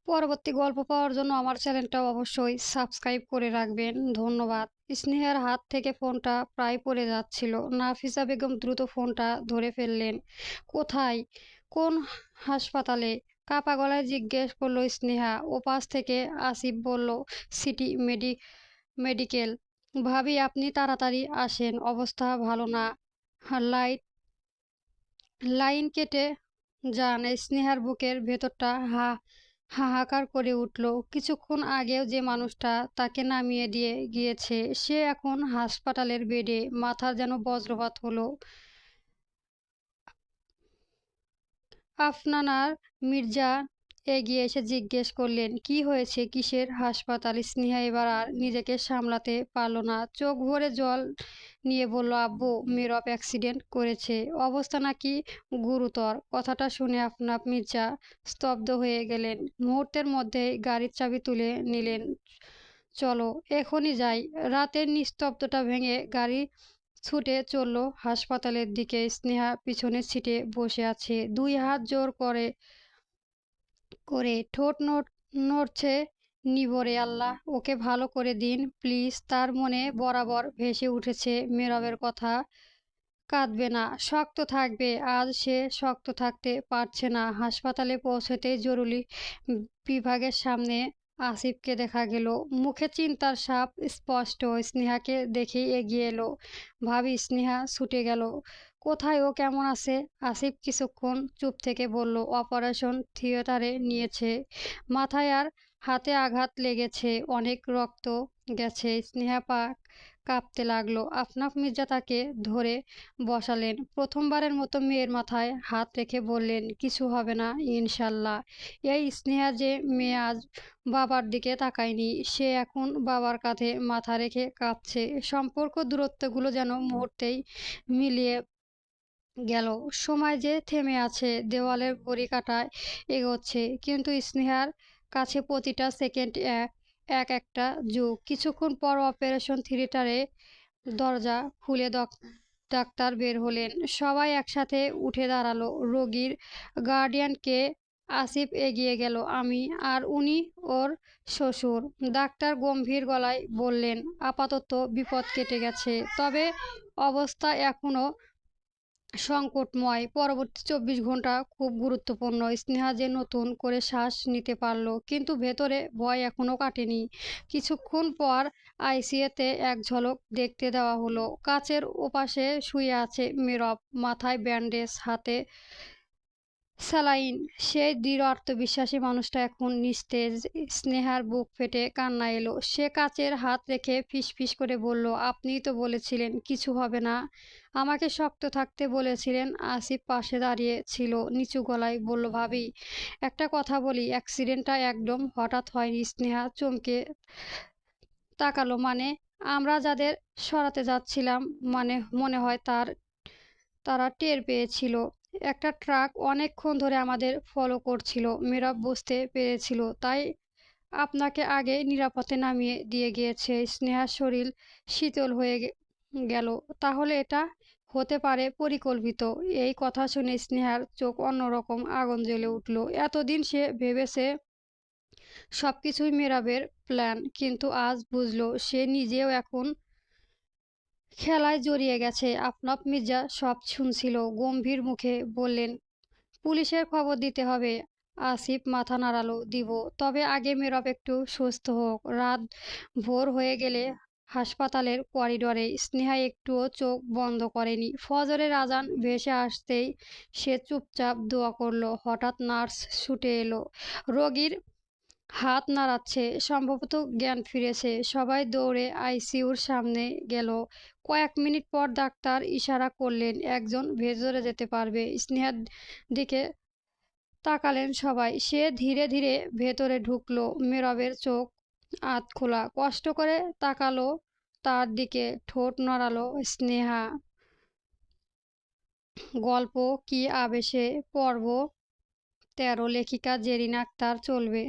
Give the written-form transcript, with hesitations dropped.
পরবর্তী গল্প পাওয়ার জন্য আমার চ্যানেলটা অবশ্যই সাবস্ক্রাইব করে রাখবেন। ধন্যবাদ। স্নেহার হাত থেকে ফোনটা প্রায় পড়ে যাচ্ছিল। নাফিসা বেগম দ্রুত ফোনটা ধরে ফেললেন। কোথায়? কোন হাসপাতালে? কাপা গলায় জিজ্ঞেস করলো স্নেহা। ওপাশ থেকে আসিফ বলল, সিটি মেডিকেল। ভাবি, আপনি তাড়াতাড়ি আসেন, অবস্থা ভালো না। লাইট লাইন কেটে যান। স্নেহার বুকের ভেতরটা হাহাকার করে উঠল। কিছুক্ষণ আগেও যে মানুষটা তাকে নামিয়ে দিয়ে গিয়েছে সে এখন হাসপাতালের বেডে। মাথার যেন বজ্রপাত হলো। আফনানার মির্জা এগিয়ে এসে জিজ্ঞেস করলেন, কি হয়েছে? কিসের হাসপাতাল? স্নেহা এবার আর নিজেকে সামলাতে পারল না। চোখ ভরে জল নিয়ে বলল, আব্বু, মেরব অ্যাক্সিডেন্ট করেছে। অবস্থা নাকি গুরুতর। কথাটা শুনে আফনাফ মির্জা স্তব্ধ হয়ে গেলেন। মুহূর্তের মধ্যেই গাড়ির চাবি তুলে নিলেন। চলো এখনই যাই। রাতের নিস্তব্ধতা ভেঙে গাড়ি ছুটে চলল হাসপাতালের দিকে। স্নেহা পিছনের সিটে বসে আছে, দুই হাত জোর করে করে ঠোঁট নড়ছে নিভরে। আল্লাহ, ওকে ভালো করে দিন প্লিজ। তার মনে বরাবর ভেসে উঠেছে মেহরাবের কথা। কাঁদবে না, শক্ত থাকবে। আজ সে শক্ত থাকতে পারছে না। হাসপাতালে পৌঁছতেই জরুরি বিভাগের সামনে আসিফকে দেখা গেল। মুখে চিন্তার ছাপ স্পষ্ট। স্নেহাকে দেখেই এগিয়ে এলো। ভাবি। স্নেহা ছুটে গেল। কোথায়? ও কেমন আছে? আসিফ কিছুক্ষণ চুপ থেকে বলল, অপারেশন থিয়েটারে নিয়েছে। মাথায় আর হাতে আঘাত লেগেছে, অনেক রক্ত গেছে। স্নেহা পা কাঁপতে লাগলো। আফনাফ মির্জা তাকে ধরে বসালেন। প্রথমবারের মতো মেয়ের মাথায় হাত রেখে বললেন, কিছু হবে না ইনশাল্লাহ। এই স্নেহা যে মেয়ে আজ বাবার দিকে তাকায়নি, সে এখন বাবার কাঁধে মাথা রেখে কাঁদছে। সম্পর্ক দূরত্বগুলো যেন মুহূর্তেই মিলিয়ে গেল। সময় যে থেমে আছে, দেওয়ালের ঘড়ি কাঁটায় এগোচ্ছে, কিন্তু স্নেহার কাছে প্রতিটা সেকেন্ড এক একটা যুগ। কিছুক্ষণ পর অপারেশন থিয়েটারে দরজা খুলে ডাক্তার বের হলেন। সবাই একসাথে উঠে দাঁড়ালো। রোগীর গার্ডিয়ানকে আসিফ এগিয়ে গেল। আমি আর উনি ওর শ্বশুর। ডাক্তার গম্ভীর গলায় বললেন, আপাতত বিপদ কেটে গেছে, তবে অবস্থা এখনো সংকটময়। পরবর্তী ২৪ ঘন্টা খুব গুরুত্বপূর্ণ। স্নেহা যে নতুন করে শ্বাস নিতে পারল, কিন্তু ভেতরে ভয় এখনো কাটেনি। কিছুক্ষণ পর আইসিইউতে এক ঝলক দেখতে দেওয়া হলো। কাচের ওপাশে শুয়ে আছে মেহরব, মাথায় ব্যান্ডেজ, হাতে স্যালাইন। সেই দৃঢ় আত্মবিশ্বাসী মানুষটা এখন নিস্তেজ। স্নেহার বুক ফেটে কান্না এলো। সে কাচের হাত রেখে ফিসফিস করে বলল, আপনিই তো বলেছিলেন কিছু হবে না। আমাকে শক্ত থাকতে বলেছিলেন। আসিফ পাশে দাঁড়িয়ে ছিল, নিচু গলায় বলল, ভাবি, একটা কথা বলি, অ্যাক্সিডেন্টটা একদম হঠাৎ হয়নি। স্নেহা চমকে তাকালো। মানে? আমরা যাদের সরাতে যাচ্ছিলাম, মানে মনে হয় তারা টের পেয়েছিল। একটা ট্রাক অনেকক্ষণ ধরে আমাদের ফলো করছিল। মেহরাব বুঝতে পেরেছিল, তাই আপনাকে আগে নিরাপদে নামিয়ে দিয়ে গিয়েছে। স্নেহার শরীর শীতল হয়ে গেল। তাহলে এটা হতে পারে পরিকল্পিত। এই কথা শুনে স্নেহার চোখ অন্যরকম আগুন জ্বলে উঠল। এতদিন সে ভেবেছে সবকিছুই মেহরাবের প্ল্যান, কিন্তু আজ বুঝলো সে নিজেও এখন খেলায় জড়িয়ে গেছে। আফনাফ মির্জা সব শুনছিল। গম্ভীর মুখে বললেন, পুলিশের খবর দিতে হবে। আসিফ মাথা নাড়ালো, দিব, তবে আগে মেহরব একটু সুস্থ হোক। রাত ভোর হয়ে গেলে হাসপাতালের করিডোরে স্নেহা একটুও চোখ বন্ধ করেনি। ফজরের আজান ভেসে আসতেই সে চুপচাপ দোয়া করলো। হঠাৎ নার্স ছুটে এলো। রোগীর হাত নাড়াচ্ছে, সম্ভবত জ্ঞান ফিরেছে। সবাই দৌড়ে আইসিইউর সামনে গেল। কয়েক মিনিট পর ডাক্তার ইশারা করলেন, একজন ভেতরে যেতে পারবে। স্নেহার দিকে তাকালেন সবাই। সে ধীরে ধীরে ভেতরে ঢুকলো। মেহরাবের চোখ আধ খোলা, কষ্ট করে তাকালো তার দিকে, ঠোঁট নড়ালো। স্নেহা। গল্প কি আবেশে, পর্ব ১৩। লেখিকা জেরিন আক্তার। চলবে।